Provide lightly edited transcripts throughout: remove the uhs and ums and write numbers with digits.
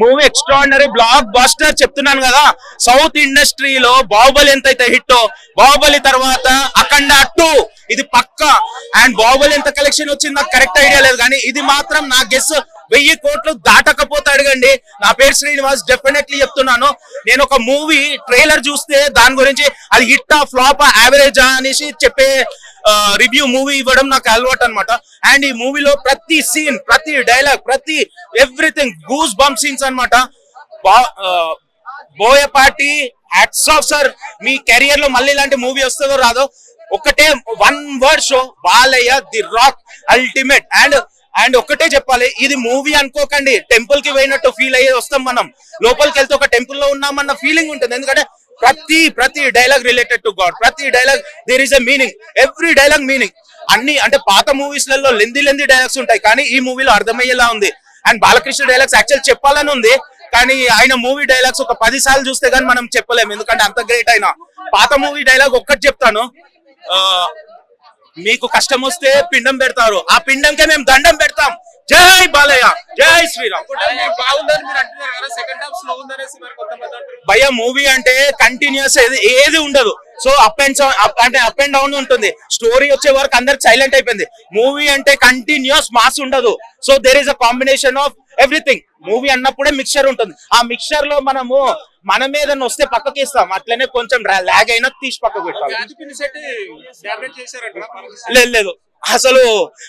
Movie extraordinary block buster చెప్తున్నాను కదా. South ఇండస్ట్రీలో బాహుబలి ఎంతైతే హిట్, బాహుబలి తర్వాత అఖండ 2 ఇది పక్కా. అండ్ బాహుబలి ఎంత కలెక్షన్ వచ్చింది నాకు కరెక్ట్ ఐడియా లేదు, కానీ ఇది మాత్రం నా గెస్ 1000 కోట్లు దాటకపోతే అడగండి. నా పేరు శ్రీనివాస్, డెఫినెట్లీ చెప్తున్నాను. నేను ఒక మూవీ ట్రైలర్ చూస్తే దాని గురించి అది హిట్టా ఫ్లాపా యావరేజా అనేసి చెప్పే రివ్యూ మూవీ ఇవ్వడం నాకు అలవాటు అనమాట. అండ్ ఈ మూవీలో ప్రతి సీన్, ప్రతి డైలాగ్, ప్రతి ఎవ్రీథింగ్ గూస్ బంప్ సీన్స్ అనమాట. బోయపాటి హ్యాట్స్ ఆఫ్ సార్, మీ కెరియర్ లో మళ్ళీ ఇలాంటి మూవీ వస్తుందో రాదో. ఒకటే one word show, Balayya the rock ultimate. And ఒక్కటే చెప్పాలి, ఇది మూవీ అనుకోకండి, టెంపుల్ కి పోయినట్టు ఫీల్ అయ్యే వస్తాం మనం. లోపలికి వెళ్తే ఒక టెంపుల్ లో ఉన్నామన్న ఫీలింగ్ ఉంటుంది. ఎందుకంటే ప్రతి డైలాగ్ రిలేటెడ్ టు గాడ్, ప్రతి dialogue there is a meaning, every dialogue meaning. అన్ని అంటే పాత మూవీస్ లలో లెంది డైలాగ్స్ ఉంటాయి, కానీ ఈ మూవీలో అర్థమయ్యేలా ఉంది. అండ్ బాలకృష్ణ డైలాగ్స్ యాక్చువల్ చెప్పాలని ఉంది, కానీ ఆయన మూవీ డైలాగ్స్ ఒక 10 సార్లు చూస్తే గానీ మనం చెప్పలేము, ఎందుకంటే అంత గ్రేట్ అయినా. పాత మూవీ డైలాగ్ ఒక్కటి చెప్తాను, మీకు కష్టం వస్తే పిండం పెడతారు, ఆ పిండంకే మేము దండం పెడతాం. జై బాలయ్య, జై శ్రీరామ్. భయ్య మూవీ అంటే కంటిన్యూస్ ఏది ఉండదు. సో అప్ అండ్ డౌన్ ఉంటుంది. స్టోరీ వచ్చే వరకు అందరు సైలెంట్ అయిపోయింది. మూవీ అంటే కంటిన్యూస్ మాస్ ఉండదు. So there is a combination of everything. Movie అన్నప్పుడే మిక్చర్ ఉంటుంది. ఆ మిక్చర్ లో మనము మన మీద వస్తే పక్కకి ఇస్తాం, అట్లనే కొంచెం లాగ్ అయినా తీసి పక్కకు పెట్టాలి. లేదు అసలు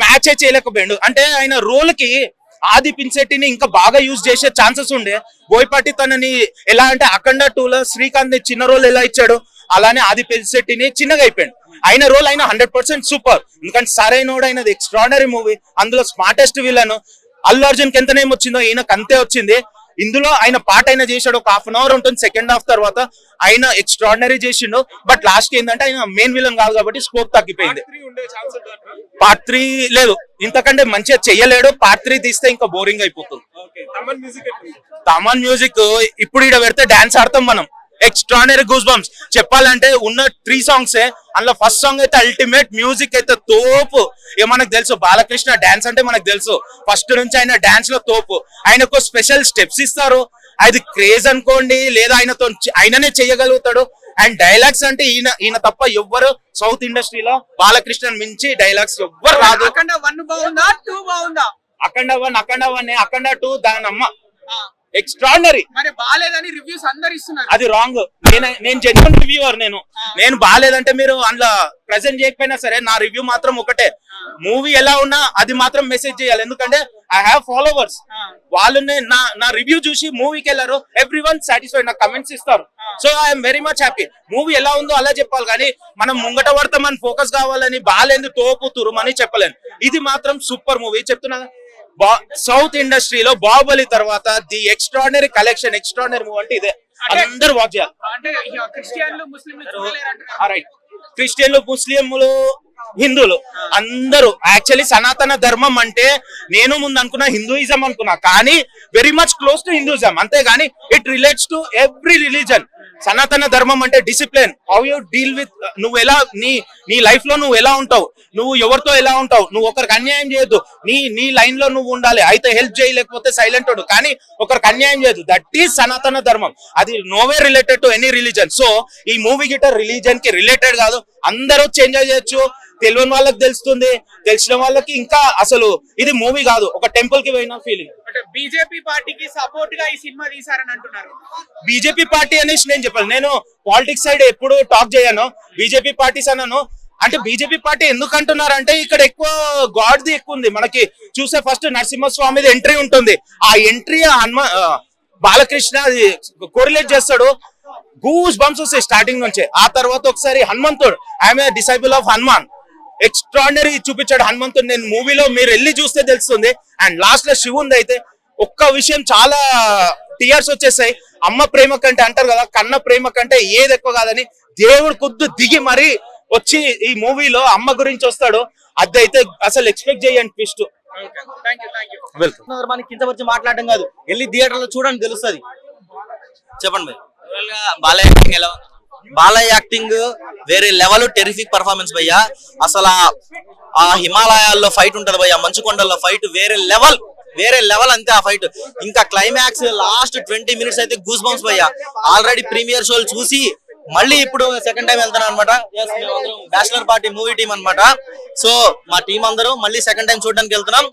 మ్యాచే చేయలేకపోయాడు. అంటే ఆయన రోల్ కి ఆది పిన్సెట్టిని ఇంకా బాగా యూజ్ చేసే ఛాన్సెస్ ఉండే. బోయపాటి తనని ఎలా అంటే అఖండ 2లో శ్రీకాంత్ ని చిన్న రోల్ ఎలా ఇచ్చాడు, అలానే ఆది పిన్సెట్టిని చిన్నగా అయిపోయాడు. ఆయన రోల్ అయినా 100% సూపర్. ఎందుకంటే సరైనోడు అయినది ఎక్స్ట్రాడినరీ మూవీ. అందులో స్మార్టెస్ట్ విలన్. అల్లు అర్జున్ కి ఎంత నేమ్ వచ్చిందో ఈయనకు అంతే వచ్చింది. ఇందులో ఆయన పార్ట్ అయినా చేశాడు, ఒక 1/2 అవర్ ఉంటుంది సెకండ్ హాఫ్ తర్వాత. ఆయన ఎక్స్ట్రాడినరీ చేసిండు. బట్ లాస్ట్ ఏంటంటే ఆయన మెయిన్ విలన్ కాదు కాబట్టి స్కోప్ తగ్గిపోయింది. పార్ట్ 3 లేదు, ఇంతకంటే మంచిగా చెయ్యలేడు. పార్ట్ 3 తీస్తే ఇంకా బోరింగ్ అయిపోతుంది. తమన్ మ్యూజిక్ ఇప్పుడు ఇక్కడ పెడితే డాన్స్ ఆడతాం మనం. Extraordinary goose bumps. చెప్పాలంటే ఉన్న 3 సాంగ్స్, అందులో ఫస్ట్ సాంగ్ అయితే అల్టిమేట్, మ్యూజిక్ అయితే తోపు. మనకు తెలుసు బాలకృష్ణ డాన్స్ అంటే మనకు తెలుసు, ఫస్ట్ నుంచి ఆయన డాన్స్ లో తోపు. ఆయనకు స్పెషల్ స్టెప్స్ ఇస్తారు, అది క్రేజ్ అనుకోండి, లేదా ఆయననే చేయగలుగుతాడు. అండ్ డైలాగ్స్ అంటే ఈయన తప్ప ఎవ్వరు సౌత్ ఇండస్ట్రీలో బాలకృష్ణ మించి డైలాగ్స్ ఎవ్వరు రాదు. అఖండ 1 బాగుందా 2 బాగుందా? అఖండ 1, అఖండ 2 దాని అమ్మ ఎక్స్ట్రాడినరీ. మరి బాలేదని రివ్యూస్ అందరు ఇస్తున్నారు, అది రాంగ్. నేను జెన్యూన్ రివ్యూవర్. నేను బాలేదంటే మీరు అందులో ప్రెజెంట్ చేయకపోయినా సరే నా రివ్యూ మాత్రం ఒకటే, మూవీ ఎలా ఉన్నా అది మాత్రం మెసేజ్ చేయాలి. ఎందుకంటే ఐ హావ్ ఫాలోవర్స్, వాళ్ళు నా రివ్యూ చూసి మూవీకి వెళ్ళారు, ఎవ్రీ వన్ సాటిస్ఫైడ్, నాకు కమెంట్స్ ఇస్తారు. So I'm very much happy. Movie ఎలా ఉందో అలా చెప్పాలి, కానీ మనం ముంగట పడతామని ఫోకస్ కావాలని బాలేంది తోపు తురుమని చెప్పలేను. ఇది మాత్రం సూపర్ మూవీ చెప్తున్నా. సౌత్ ఇండస్ట్రీలో బాహుబలి తర్వాత the extraordinary collection, extraordinary movie అంటే ఇదే. అందరూ వాచ్ చేయాలి. క్రిస్టియన్లు, ముస్లింలు, హిందువులు అందరూ. యాక్చువల్లీ సనాతన ధర్మం అంటే నేను ముందు అనుకున్నా హిందూయిజం అనుకున్నా, కానీ very much close to Hinduism. అంతేగాని it relates to every religion. Sanatana Dharma అంటే discipline, how you deal with, నువ్వు ఎలా నీ లైఫ్ లో నువ్వు ఎలా ఉంటావు, నువ్వు ఎవరితో ఎలా ఉంటావు, నువ్వు ఒకరికి అన్యాయం చేయొద్దు, నీ లైన్ లో నువ్వు ఉండాలి. అయితే హెల్ప్ చేయలేకపోతే సైలెంట్ ఉండు, కానీ ఒకరికి అన్యాయం చేయొద్దు. That is Sanatana Dharma. అది no way related to any religion. So ఈ మూవీ గిట్ట రిలీజన్ కి రిలేటెడ్ కాదు, అందరూ ఎంజాయ్ చేయొచ్చు. తెలియని వాళ్ళకి తెలుస్తుంది, తెలిసిన వాళ్ళకి ఇంకా అసలు ఇది మూవీ కాదు, ఒక టెంపుల్ కి పోయిన ఫీలింగ్. బీజేపీ పార్టీకి సపోర్ట్ గా ఈ సినిమా తీసారని అంటున్నారు. బీజేపీ పార్టీ అనేసి నేను చెప్పాను, నేను పాలిటిక్స్ సైడ్ ఎప్పుడు టాక్ చేయను, బీజేపీ పార్టీస్ అన్నాను. అంటే బీజేపీ పార్టీ ఎందుకు అంటున్నారంటే ఇక్కడ ఎక్కువ గాడ్ ది ఎక్కువ ఉంది. మనకి చూసే ఫస్ట్ నరసింహస్వామిది ఎంట్రీ ఉంటుంది, ఆ ఎంట్రీ బాలకృష్ణ కోరిలేట్ చేస్తాడు, గూస్ బంప్స్ వస్తాయి స్టార్టింగ్ నుంచే. ఆ తర్వాత ఒకసారి హనుమంతుడు, I'm a disciple of Hanuman, extraordinary చూపించాడు హనుమంతుడు. నేను మూవీలో మీరు వెళ్ళి చూస్తే తెలుస్తుంది. అండ్ లాస్ట్ లో శివుంది అయితే ఒక్క విషయం చాలా టీయర్స్ వచ్చేసాయి. అమ్మ ప్రేమ కంటే అంటారు కదా, కన్న ప్రేమ కంటే ఏది ఎక్కువ కాదని దేవుడు కొద్దు దిగి మరీ వచ్చి ఈ మూవీలో అమ్మ గురించి వస్తాడు. అదైతే అసలు ఎక్స్పెక్ట్ చేయండి ట్విస్ట్. మనకి కించపరిచి మాట్లాడడం కాదు, వెళ్ళి థియేటర్ లో చూడండి తెలుస్తుంది. చెప్పండి బాలయ్య బాలయ్య యాక్టింగ్ వేరే లెవెల్, టెరిఫిక్ పర్ఫార్మెన్స్ భయ్యా. అసలు ఆ హిమాలయాల్లో ఫైట్ ఉంటది భయ్యా, మంచు కొండల్లో ఫైట్ వేరే లెవెల్ వేరే లెవెల్ అంతే ఆ ఫైట్. ఇంకా క్లైమాక్స్ లాస్ట్ 20 minutes అయితే గూస్ బంప్స్ భయ్యా. ఆల్రెడీ ప్రీమియర్ షోలు చూసి మళ్ళీ ఇప్పుడు సెకండ్ టైం వెళ్తాను అనమాట. బ్యాచిలర్ పార్టీ మూవీ టీం అనమాట. సో మా టీం అందరూ మళ్ళీ సెకండ్ టైం చూడడానికి వెళ్తున్నాం.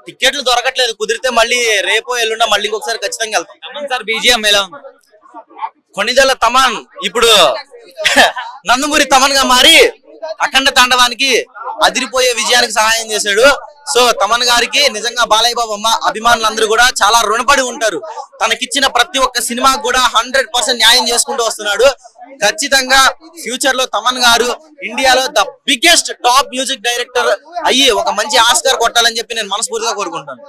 టికెట్లు దొరకట్లేదు, కుదిరితే మళ్ళీ రేపో ఎల్లుండా మళ్ళీ ఇంకొకసారి ఖచ్చితంగా వెళ్తాం. తమన్ సార్ బీజిఎం ఎలా ఉంది? కొణిదెల తమన్ ఇప్పుడు నందమూరి తమన్ గా మారి అఖండ తాండవానికి అదిరిపోయే విజయానికి సహాయం చేశాడు. సో తమన్ గారికి నిజంగా బాలయ్య బాబు అమ్మ అభిమానులందరూ కూడా చాలా రుణపడి ఉంటారు. తనకిచ్చిన ప్రతి ఒక్క సినిమాకు కూడా 100% న్యాయం చేసుకుంటూ వస్తున్నాడు. ఖచ్చితంగా ఫ్యూచర్ లో తమన్ గారు ఇండియాలో the biggest top music director అయ్యి ఒక మంచి ఆస్కార్ కొట్టాలని చెప్పి నేను మనస్ఫూర్తిగా కోరుకుంటాను.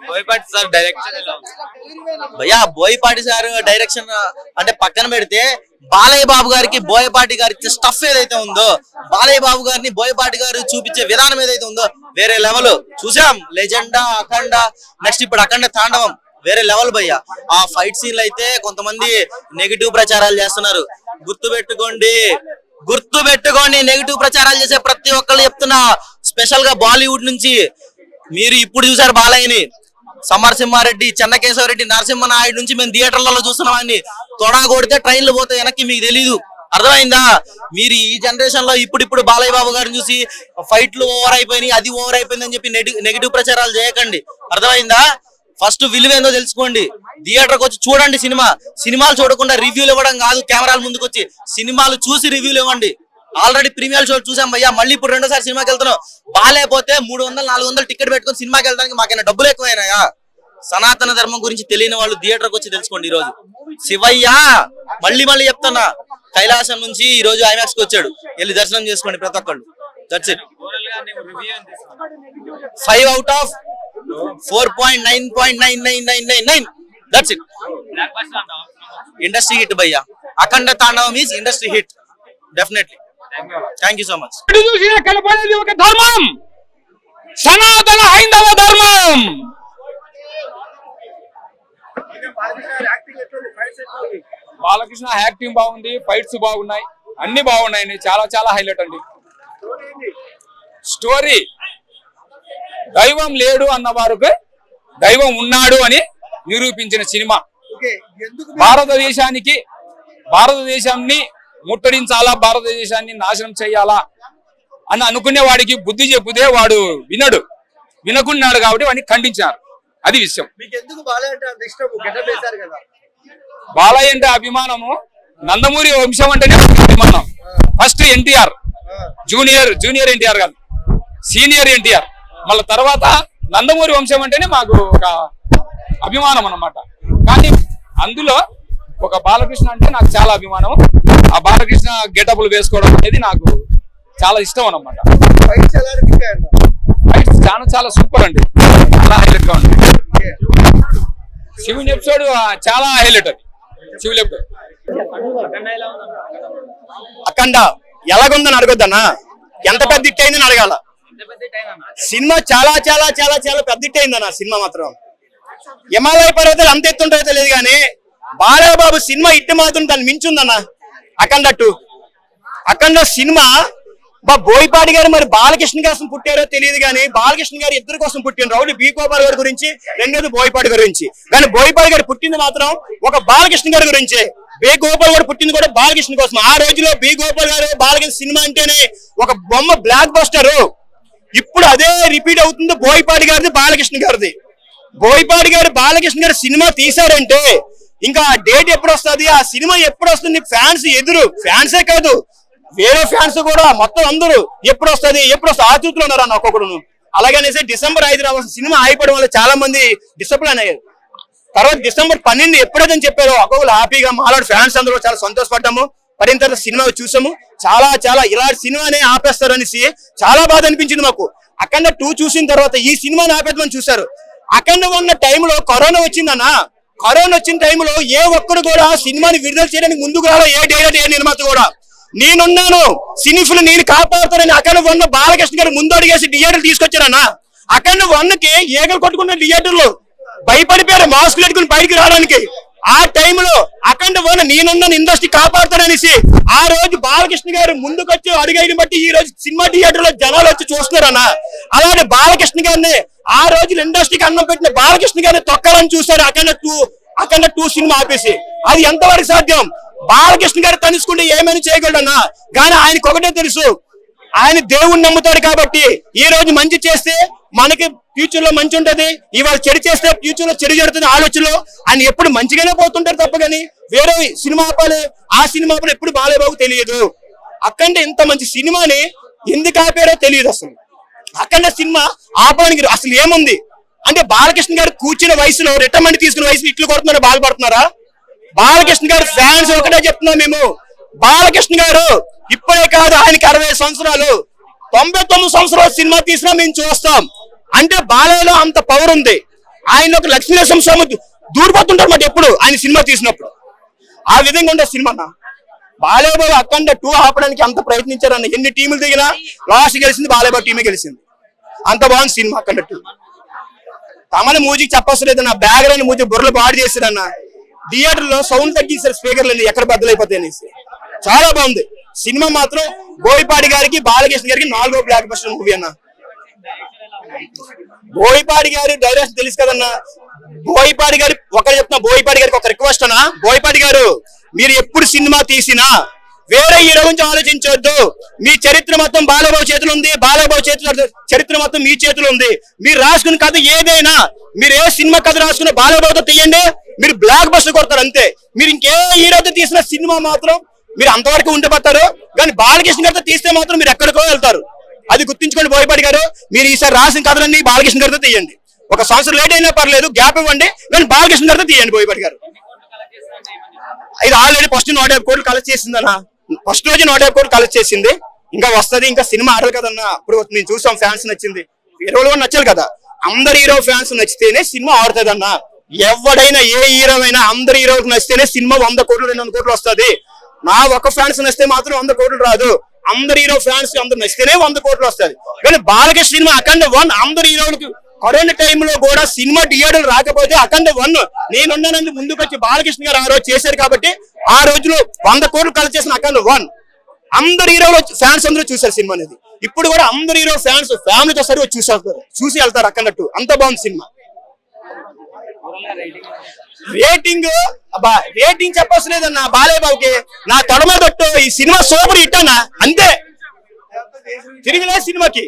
బోయపాటి సార్ డైరెక్షన్ భయ్యా, బోయపాటి సార్ డైరెక్షన్ అంటే పక్కన పెడితే బాలయ్య బాబు గారికి బోయపాటి గారి స్టఫ్ ఏదైతే ఉందో, బాలయ్య బాబు గారిని బోయపాటి గారు చూపించే విధానం ఏదైతే ఉందో వేరే లెవెల్. చూసాం లెజెండా, అఖండ, నెక్స్ట్ ఇప్పుడు అఖండ తాండవం వేరే లెవెల్ భయ్యా. ఆ ఫైట్ సీన్లు అయితే కొంతమంది నెగిటివ్ ప్రచారాలు చేస్తున్నారు. గుర్తుపెట్టుకోండి నెగిటివ్ ప్రచారాలు చేసే ప్రతి ఒక్కళ్ళు చెప్తున్నా, స్పెషల్ గా బాలీవుడ్ నుంచి. మీరు ఇప్పుడు చూసారు బాలయ్యని, సమరసింహారెడ్డి, చెన్నకేశవరెడ్డి, నరసింహనాయుడు నుంచి మేము థియేటర్లలో చూస్తున్నామని. తొడా కొడితే ట్రైన్లు పోతే వెనక్కి మీకు తెలీదు, అర్థమైందా? మీరు ఈ జనరేషన్ లో ఇప్పుడు బాలయ్య బాబు గారిని చూసి ఫైట్లు ఓవర్ అయిపోయినాయి, అది ఓవర్ అయిపోయింది అని చెప్పి నెగిటివ్ ప్రచారాలు చేయకండి, అర్థమైందా? ఫస్ట్ విలువ ఏందో తెలుసుకోండి. థియేటర్కి వచ్చి చూడండి సినిమాలు చూడకుండా రివ్యూలు ఇవ్వడం కాదు. కెమెరాల ముందుకు వచ్చి సినిమాలు చూసి రివ్యూలు ఇవ్వండి. ఆల్రెడీ ప్రీమియర్ షో చూసాం భయ్యా, మళ్ళీ ఇప్పుడు రెండోసారి సినిమాకి వెళ్తున్నాం. బాలేకపోతే 300-400 టికెట్ పెట్టుకొని సినిమాకి వెళ్ళడానికి మాకైనా డబ్బులు ఎక్కువైనాయా? సనాతన ధర్మం గురించి తెలియని వాళ్ళు థియేటర్కి వచ్చి తెలుసుకోండి. ఈ రోజు శివయ్య మళ్ళీ చెప్తున్నా, కైలాసం నుంచి ఈ రోజు ఐమాక్స్ కి వచ్చాడు, వెళ్ళి దర్శనం చేసుకోండి ప్రతి ఒక్కళ్ళు. That's it. 5 out of 4.9.9999. That's it. Industry hit భయ్యా. Akhanda Tandavam is industry hit definitely. Thank you so much. కలపడేది ఒక ధర్మం, సనాతన హైందవ ధర్మం. బాలకృష్ణ యాక్టింగ్ బాగుంది, ఫైట్స్ బాగున్నాయి, అన్ని బాగున్నాయండి. చాలా హైలైట్ అండి. స్టోరీ దైవం లేడు అన్న వారికి దైవం ఉన్నాడు అని నిరూపించిన సినిమా. భారతదేశాన్ని ముట్టడించాలా, భారతదేశాన్ని నాశనం చేయాలా అని అనుకునే వాడికి బుద్ధి చెప్పుదే వాడు వినకున్నాడు కాబట్టి వాడిని ఖండించారు. అది విషయం. బాలయ్య అంటే అభిమానము, నందమూరి వంశం అంటేనే అభిమానం. ఫస్ట్ ఎన్టీఆర్, జూనియర్ ఎన్టీఆర్ కాదు, సీనియర్ ఎన్టీఆర్. మళ్ళీ తర్వాత నందమూరి వంశం అంటేనే మాకు ఒక అభిమానం అన్నమాట. కానీ అందులో ఒక బాలకృష్ణ అంటే నాకు చాలా అభిమానం. ఆ బాలకృష్ణ గెటప్లు వేసుకోవడం అనేది నాకు చాలా ఇష్టం అన్నమాట. ఫైట్స్ చాలా సూపర్ అండి, చాలా హైలైట్ గా ఉంది. శివుని ఎపిసోడ్ చాలా హైలైట్. అది శివుని ఎపిసోడ్. అఖండ ఎలాగుందని అడగొద్దన్నా, ఎంత పెద్ద హిట్ అయిందని అడగాల. సినిమా చాలా పెద్ద హిట్ అయిందన్న. సినిమా మాత్రం హిమాలయ పర్వతాలు అంత ఎత్తుంటో తెలియదు కానీ బాలయ్య బాబు సినిమా హిట్ మాత్రం దాన్ని మించుందన్న. అఖండ 2 అఖండ సినిమా బోయపాటి గారు మరి బాలకృష్ణ కోసం పుట్టారో తెలియదు కానీ బాలకృష్ణ గారు ఇద్దరు కోసం పుట్టిన రౌడీ బి గోపాల్ గారి గురించి, రెండోది బోయపాటి గారి గురించి. కానీ బోయపాటి గారు పుట్టింది మాత్రం ఒక బాలకృష్ణ గారి గురించే. బి గోపాల్ గారు పుట్టింది కూడా బాలకృష్ణ కోసం. ఆ రోజులో బి గోపాల్ గారు బాలకృష్ణ సినిమా అంటేనే ఒక బొమ్మ, బ్లాక్ బస్టర్. ఇప్పుడు అదే రిపీట్ అవుతుంది బోయపాటి గారిది, బాలకృష్ణ గారిది. బోయపాటి గారు బాలకృష్ణ గారు సినిమా తీశారంటే ఇంకా ఆ డేట్ ఎప్పుడు వస్తుంది, ఆ సినిమా ఎప్పుడు వస్తుంది, ఫ్యాన్స్ ఫ్యాన్సే కాదు వేరే ఫ్యాన్స్ కూడా మొత్తం అందరూ ఎప్పుడు వస్తుంది ఆతృతలో ఉన్నారు అన్న ఒక్కొక్కడు. అలాగనేసి December 5 రావాల్సిన సినిమా ఆగిపోవడం వల్ల చాలా మంది డిసప్పాయింట్ అయ్యారు. తర్వాత December 12 ఎప్పుడైతే చెప్పారో ఒక్కొక్కరు హ్యాపీగా మాలాడు ఫ్యాన్స్ అందరూ చాలా సంతోషపడ్డాము. పడిన తర్వాత సినిమా చూసాము. చాలా ఇలాంటి సినిమానే ఆపేస్తారనేసి చాలా బాధ అనిపించింది మాకు. అఖండ 2 చూసిన తర్వాత ఈ సినిమాని ఆపేద్దామని చూశారు. అఖండ ఉన్న టైంలో కరోనా వచ్చిందన్న. కరోనా వచ్చిన టైంలో ఏ ఒక్కరు కూడా సినిమాని విడుదల చేయడానికి ముందుకు రాలో, ఏ డైరెక్టర్, ఏ నిర్మాత కూడా. నేనున్నాను, సినిఫ్లు నేను కాపాడుతానని అఖండ 1 బాలకృష్ణ గారు ముందు అడిగేసి థియేటర్ తీసుకొచ్చారన్న. అఖండ 1కి ఏగలు కొట్టుకున్న థియేటర్లు భయపడిపోయారు మాస్కులు పెట్టుకుని బయటికి రావడానికి. ఆ టైంలో అఖండ 1 నేనున్నాను, ఇండస్ట్రీ కాపాడుతాననేసి ఆ రోజు బాలకృష్ణ గారు ముందుకొచ్చి అడిగైన బట్టి ఈ రోజు సినిమా థియేటర్ లో జనాలు వచ్చి చూస్తున్నారన్న. అలాంటి బాలకృష్ణ గారిని ఆ రోజులు ఇండస్ట్రీకి అన్నం పెట్టిన బాలకృష్ణ గారిని తొక్కాలని చూశారు అఖండ టూ సినిమా ఆపేసి. అది ఎంతవరకు సాధ్యం? బాలకృష్ణ గారు తలుచుకుంటే ఏమైనా చేయగలడన్నా, కానీ ఆయనకు ఒకటే తెలుసు, ఆయన దేవుణ్ణి నమ్ముతాడు కాబట్టి ఈ రోజు మంచి చేస్తే మనకి ఫ్యూచర్ లో మంచి ఉంటది, ఇవాళ చెడు చేస్తే ఫ్యూచర్ లో చెడు జరుగుతుంది ఆలోచనలో ఆయన ఎప్పుడు మంచిగానే పోతుంటారు తప్ప కానీ వేరే సినిమా ఆపాలి ఆ సినిమా ఆపాలి ఎప్పుడు బాలేబాబు తెలియదు. అఖండ ఇంత మంచి సినిమాని ఎందుకు ఆపారో తెలియదు అసలు. అఖండ సినిమా ఆపడానికి అసలు ఏముంది అంటే బాలకృష్ణ గారు కూర్చున్న వయసులో రిటైర్మెంట్ తీసుకున్న వయసులో ఇట్లు కొడుతున్నారా బాధపడుతున్నారా? బాలకృష్ణ గారు ఫ్యాన్స్ ఒకటే చెప్తున్నాం మేము, బాలకృష్ణ గారు ఇప్పుడే కాదు ఆయనకి 60 సంవత్సరాలు 99 సంవత్సరాల సినిమా తీసినా మేము చూస్తాం. అంటే బాలయ్యలో అంత పవర్ ఉంది. ఆయన ఒక లక్ష్మీనరసింహ దూరిపోతుంటారు మాట ఎప్పుడు ఆయన సినిమా తీసినప్పుడు. ఆ విధంగా ఉండే సినిమా బాలయ్యబాబు అఖండ 2 ఆపడానికి అంత ప్రయత్నించారన్న. ఎన్ని టీములు దిగినా లాస్ట్ గెలిచింది బాలయ్యబాబు టీమే గెలిచింది. అంత బాగుంది సినిమా అఖండ 2. తమని మ్యూజిక్ చెప్పవసరం లేదన్న, బ్యాక్గ్రౌండ్ మ్యూజిక్ బుర్రలు పాడు చేశారన్న. థియేటర్ లో సౌండ్ తగ్గించారు స్పీకర్లు ఎక్కడ బద్దలైపోతాయి అనేసి. చాలా బాగుంది సినిమా మాత్రం. బోయపాటి గారికి బాలకృష్ణ గారికి 4వ బ్లాక్ బస్టర్ మూవీ అన్న. బోయపాటి గారి డైరెక్షన్ తెలుసు కదన్నా. బోయపాటి గారి ఒకరు చెప్తున్నా, బోయపాటి గారికి ఒక రిక్వెస్ట్ అన్నా, బోయపాటి గారు మీరు ఎప్పుడు సినిమా తీసినా వేరే హీరో గురించి ఆలోచించవద్దు. మీ చరిత్ర మొత్తం బాలబాబు చేతులు ఉంది, బాలబాబు చేతులు చరిత్ర మొత్తం మీ చేతులు ఉంది. మీరు రాసుకున్న కథ ఏదైనా, మీరు ఏ సినిమా కథ రాసుకున్న బాలబాబుతో తీయండి, మీరు బ్లాక్ బస్టర్ కొడతారు అంతే. మీరు ఇంకే హీరోతో తీసిన సినిమా మాత్రం మీరు అంతవరకు ఉండిపోతారు, కానీ బాలకృష్ణ గారితో తీస్తే మాత్రం మీరు ఎక్కడికో వెళ్తారు. అది గుర్తించుకోండి బోయపాటి గారు. మీరు ఈసారి రాసిన కథలన్నీ బాలకృష్ణ గారితో తీయండి. 1 సంవత్సరం లేట్ అయినా పర్లేదు, గ్యాప్ ఇవ్వండి, కానీ బాలకృష్ణ గారితో తీయండి బోయపాటి గారు. ఇది ఆల్రెడీ ఫస్ట్ 150 కోట్లు కలెక్ట్ చేసిందన్న. ఫస్ట్ రోజు 150 కోట్లు కలెక్ట్ చేసింది. ఇంకా వస్తుంది, ఇంకా సినిమా ఆడదు కదన్నా. అప్పుడు మేము చూసాం, ఫ్యాన్స్ నచ్చింది, హీరో కూడా నచ్చాలి కదా. అందరు హీరో ఫ్యాన్స్ నచ్చితేనే సినిమా ఆడుతుంది అన్న. ఎవడైనా ఏ హీరో అయినా అందరు హీరోకి నచ్చితేనే సినిమా 100 కోట్లు 200 కోట్లు వస్తుంది. నా ఒక ఫ్యాన్స్ నచ్చితే మాత్రం 100 కోట్లు రాదు. అందరు హీరో ఫ్యాన్స్ అందరు నచ్చితేనే 100 కోట్లు వస్తుంది. కానీ బాలకృష్ణ సినిమా అఖండ 1 అందరు హీరోలకి కరోనా టైంలో కూడా సినిమా థియేటర్ రాకపోతే అఖండ 1 నేనున్నానని ముందుకు వచ్చి బాలకృష్ణ గారు ఆ రోజు చేశారు కాబట్టి ఆ రోజులో 100 కోట్లు కలెక్ట్ చేసిన అఖండ 1 అందరు హీరోలు ఫ్యాన్స్ అందరూ చూసారు సినిమా అనేది. ఇప్పుడు కూడా అందరు హీరో ఫ్యాన్స్ ఫ్యామిలీతో సరి చూసి వెళ్తారు అఖండ 2. అంత బాగుంది సినిమా. రేటింగ్ చెప్పవలసిన లేదన్నా. బాలయ్యబాబుకి నా తొడమ పెట్టు, ఈ సినిమా సూపర్ హిట్ అన్నా, అంతే. తిరిగిలే సినిమాకి.